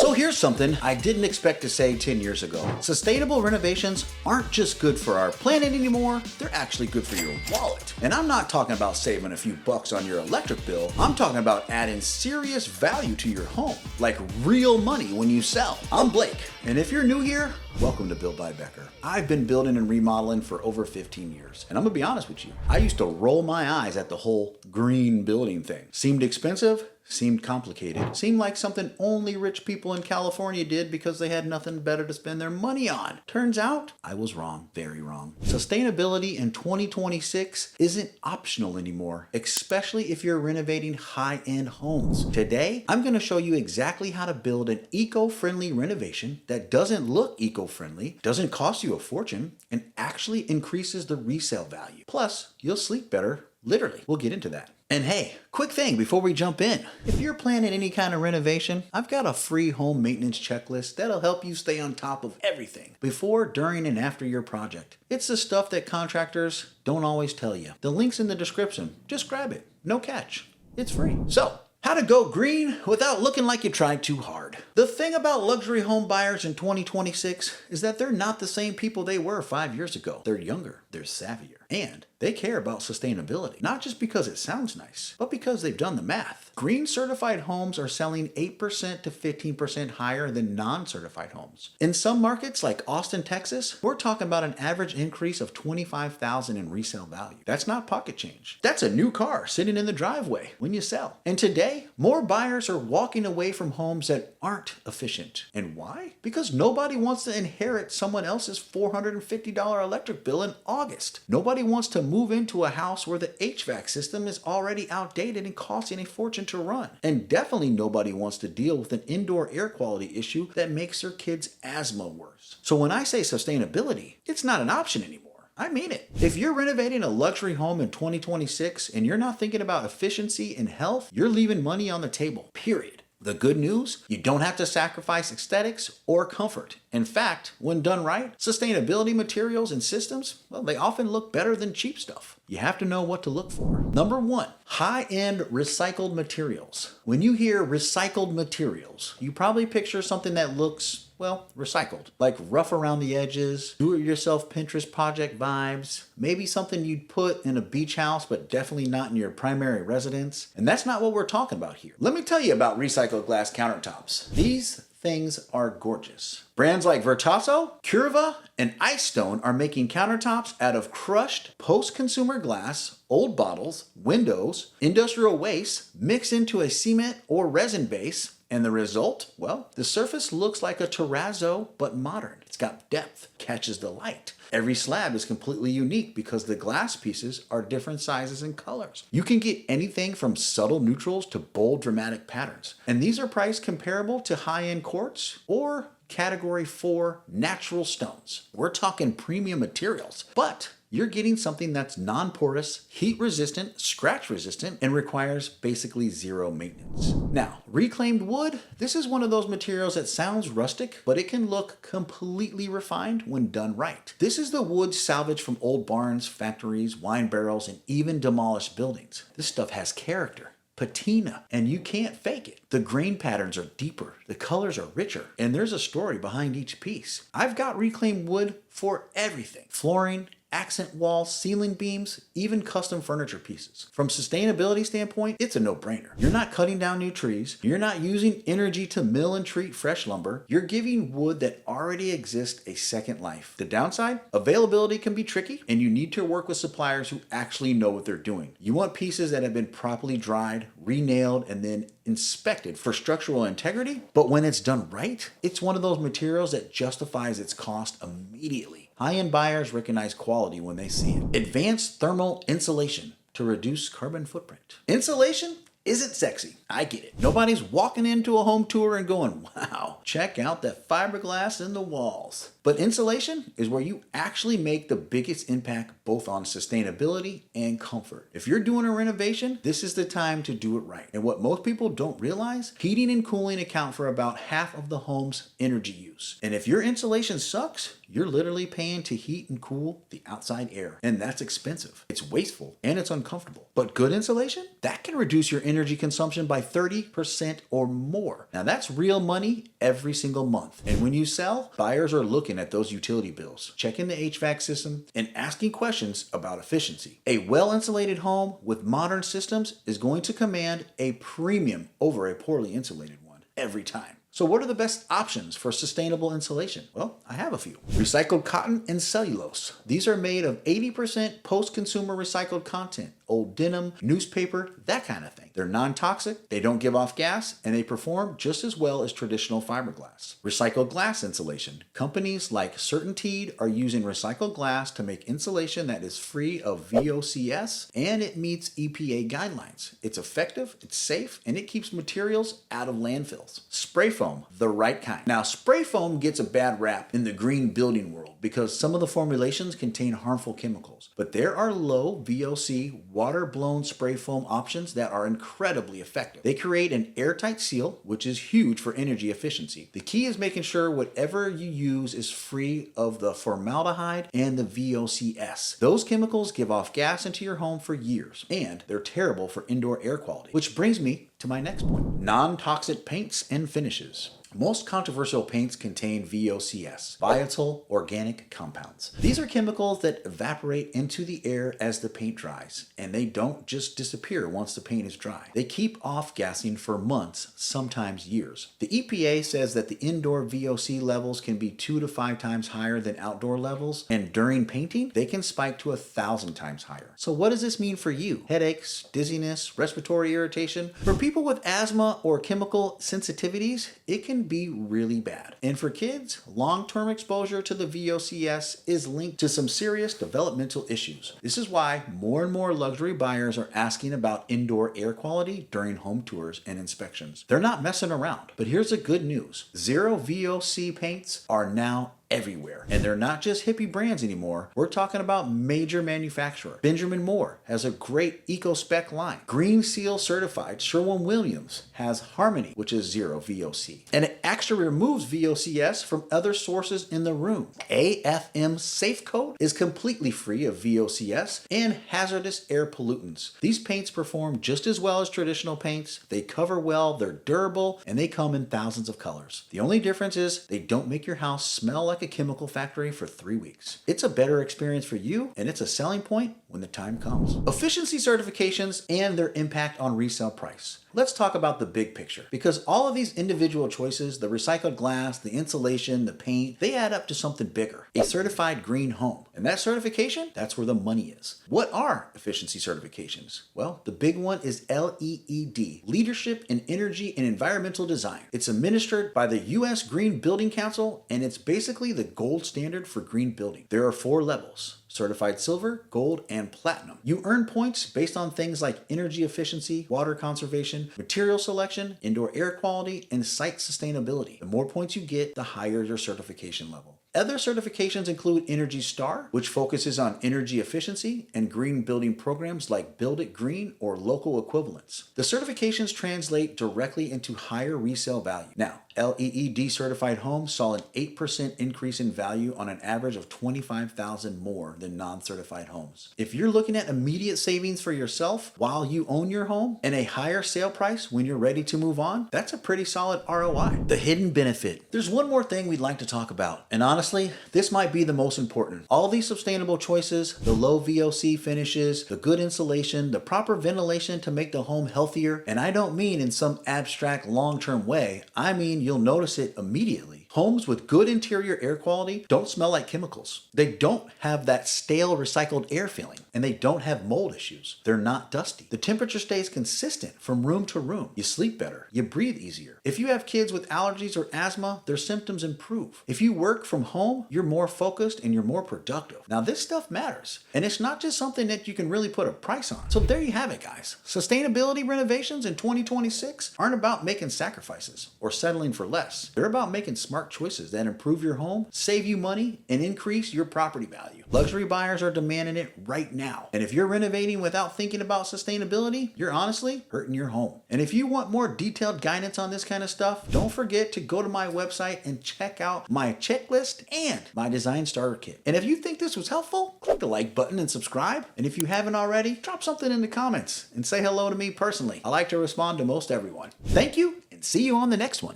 So here's something I didn't expect to say 10 years ago. Sustainable renovations aren't just good for our planet anymore, they're actually good for your wallet. And I'm not talking about saving a few bucks on your electric bill, I'm talking about adding serious value to your home, like real money when you sell. I'm Blake, and if you're new here, welcome to Build by Becker. I've been building and remodeling for over 15 years, and I'm gonna be honest with you, I used to roll my eyes at the whole green building thing. Seemed expensive, seemed complicated, seemed like something only rich people in California did because they had nothing better to spend their money on. Turns out, I was wrong, very wrong. Sustainability in 2026 isn't optional anymore, especially if you're renovating high-end homes. Today, I'm gonna show you exactly how to build an eco-friendly renovation that doesn't look eco-friendly, doesn't cost you a fortune, and actually increases the resale value. Plus, you'll sleep better, literally. We'll get into that. And hey, quick thing before we jump in. If you're planning any kind of renovation, I've got a free home maintenance checklist that'll help you stay on top of everything before, during, and after your project. It's the stuff that contractors don't always tell you. The link's in the description. Just grab it. No catch. It's free. So, how to go green without looking like you tried too hard. The thing about luxury home buyers in 2026 is that they're not the same people they were 5 years ago. They're younger, they're savvier, and they care about sustainability. Not just because it sounds nice, but because they've done the math. Green certified homes are selling 8% to 15% higher than non-certified homes. In some markets like Austin, Texas, we're talking about an average increase of $25,000 in resale value. That's not pocket change. That's a new car sitting in the driveway when you sell. And today, more buyers are walking away from homes that aren't efficient. And why? Because nobody wants to inherit someone else's $450 electric bill in August. Nobody wants to move into a house where the HVAC system is already outdated and costing a fortune to run. And definitely nobody wants to deal with an indoor air quality issue that makes their kids' asthma worse. So when I say sustainability, it's not an option anymore. I mean it. If you're renovating a luxury home in 2026 and you're not thinking about efficiency and health, you're leaving money on the table, period. The good news, you don't have to sacrifice aesthetics or comfort. In fact, when done right, sustainability materials and systems, well, they often look better than cheap stuff. You have to know what to look for. Number one, high-end recycled materials. When you hear recycled materials, you probably picture something that looks, well, recycled, like rough around the edges, do-it-yourself Pinterest project vibes, maybe something you'd put in a beach house, but definitely not in your primary residence. And that's not what we're talking about here. Let me tell you about recycled glass countertops. These things are gorgeous. Brands like Vertasso, Curva, and Ice Stone are making countertops out of crushed post-consumer glass, old bottles, windows, industrial waste mixed into a cement or resin base. And the result? Well, the surface looks like a terrazzo, but modern. It's got depth, catches the light. Every slab is completely unique because the glass pieces are different sizes and colors. You can get anything from subtle neutrals to bold dramatic patterns. And these are priced comparable to high-end quartz or Category 4 natural stones. We're talking premium materials, but you're getting something that's non-porous, heat-resistant, scratch-resistant, and requires basically zero maintenance. Now, reclaimed wood, this is one of those materials that sounds rustic, but it can look completely refined when done right. This is the wood salvaged from old barns, factories, wine barrels, and even demolished buildings. This stuff has character, patina, and you can't fake it. The grain patterns are deeper, the colors are richer, and there's a story behind each piece. I've got reclaimed wood for everything. Flooring, accent walls, ceiling beams, even custom furniture pieces. From sustainability standpoint, it's a no-brainer. You're not cutting down new trees, you're not using energy to mill and treat fresh lumber, you're giving wood that already exists a second life. The downside? Availability can be tricky, and you need to work with suppliers who actually know what they're doing. You want pieces that have been properly dried, re-nailed, and then inspected for structural integrity, but when it's done right, it's one of those materials that justifies its cost immediately. High-end buyers recognize quality when they see it. Advanced thermal insulation to reduce carbon footprint. Insulation isn't sexy. I get it. Nobody's walking into a home tour and going, wow, check out that fiberglass in the walls. But insulation is where you actually make the biggest impact both on sustainability and comfort. If you're doing a renovation, this is the time to do it right. And what most people don't realize, heating and cooling account for about half of the home's energy use. And if your insulation sucks, you're literally paying to heat and cool the outside air. And that's expensive. It's wasteful and it's uncomfortable. But good insulation, that can reduce your energy consumption by 30% or more. Now that's real money every single month. And when you sell, buyers are looking at those utility bills, checking the HVAC system, and asking questions about efficiency. A well-insulated home with modern systems is going to command a premium over a poorly insulated one every time. So what are the best options for sustainable insulation? Well, I have a few. Recycled cotton and cellulose. These are made of 80% post-consumer recycled content, old denim, newspaper, that kind of thing. They're non-toxic, they don't give off gas, and they perform just as well as traditional fiberglass. Recycled glass insulation. Companies like CertainTeed are using recycled glass to make insulation that is free of VOCs, and it meets EPA guidelines. It's effective, it's safe, and it keeps materials out of landfills. Spray foam, the right kind. Now, spray foam gets a bad rap in the green building world because some of the formulations contain harmful chemicals, but there are low VOC water-blown spray foam options that are incredibly effective. They create an airtight seal, which is huge for energy efficiency. The key is making sure whatever you use is free of the formaldehyde and the VOCs. Those chemicals give off gas into your home for years, and they're terrible for indoor air quality. Which brings me to my next point: non-toxic paints and finishes. Most controversial paints contain VOCs, volatile organic compounds. These are chemicals that evaporate into the air as the paint dries, and they don't just disappear once the paint is dry. They keep off gassing for months, sometimes years. The EPA says that the indoor VOC levels can be 2 to 5 times higher than outdoor levels, and during painting, they can spike to 1,000 times higher. So what does this mean for you? Headaches, dizziness, respiratory irritation? For people with asthma or chemical sensitivities, it can be really bad. And for kids, long-term exposure to the VOCs is linked to some serious developmental issues. This is why more and more luxury buyers are asking about indoor air quality during home tours and inspections. They're not messing around. But here's the good news. Zero VOC paints are now everywhere. And they're not just hippie brands anymore. We're talking about major manufacturer. Benjamin Moore has a great eco-spec line. Green Seal certified Sherwin-Williams has Harmony, which is zero VOC. And it actually removes VOCs from other sources in the room. AFM Safe Coat is completely free of VOCs and hazardous air pollutants. These paints perform just as well as traditional paints. They cover well, they're durable, and they come in thousands of colors. The only difference is they don't make your house smell like a chemical factory for 3 weeks. It's a better experience for you, and it's a selling point when the time comes. Efficiency certifications and their impact on resale price. Let's talk about the big picture, because all of these individual choices, the recycled glass, the insulation, the paint, they add up to something bigger, a certified green home. And that certification, that's where the money is. What are efficiency certifications? Well, the big one is LEED, Leadership in Energy and Environmental Design. It's administered by the U.S. Green Building Council, and it's basically the gold standard for green building. There are 4 levels: certified silver, gold, and platinum. You earn points based on things like energy efficiency, water conservation, material selection, indoor air quality, and site sustainability. The more points you get, the higher your certification level. Other certifications include Energy Star, which focuses on energy efficiency, and green building programs like Build It Green or local equivalents. The certifications translate directly into higher resale value. Now, LEED certified homes saw an 8% increase in value on an average of $25,000 more than non-certified homes. If you're looking at immediate savings for yourself while you own your home and a higher sale price when you're ready to move on, that's a pretty solid ROI. The hidden benefit. There's one more thing we'd like to talk about, and honestly, this might be the most important. All these sustainable choices, the low VOC finishes, the good insulation, the proper ventilation to make the home healthier, and I don't mean in some abstract long-term way, I mean you'll notice it immediately. Homes with good interior air quality don't smell like chemicals. They don't have that stale recycled air feeling, and they don't have mold issues. They're not dusty. The temperature stays consistent from room to room. You sleep better. You breathe easier. If you have kids with allergies or asthma, their symptoms improve. If you work from home, you're more focused and you're more productive. Now, this stuff matters, and it's not just something that you can really put a price on. So there you have it, guys. Sustainability renovations in 2026 aren't about making sacrifices or settling for less. They're about making smart choices that improve your home, save you money, and increase your property value. Luxury buyers are demanding it right now. And if you're renovating without thinking about sustainability, you're honestly hurting your home. And if you want more detailed guidance on this kind of stuff, don't forget to go to my website and check out my checklist and my design starter kit. And if you think this was helpful, click the like button and subscribe. And if you haven't already, drop something in the comments and say hello to me personally. I like to respond to most everyone. Thank you, and see you on the next one.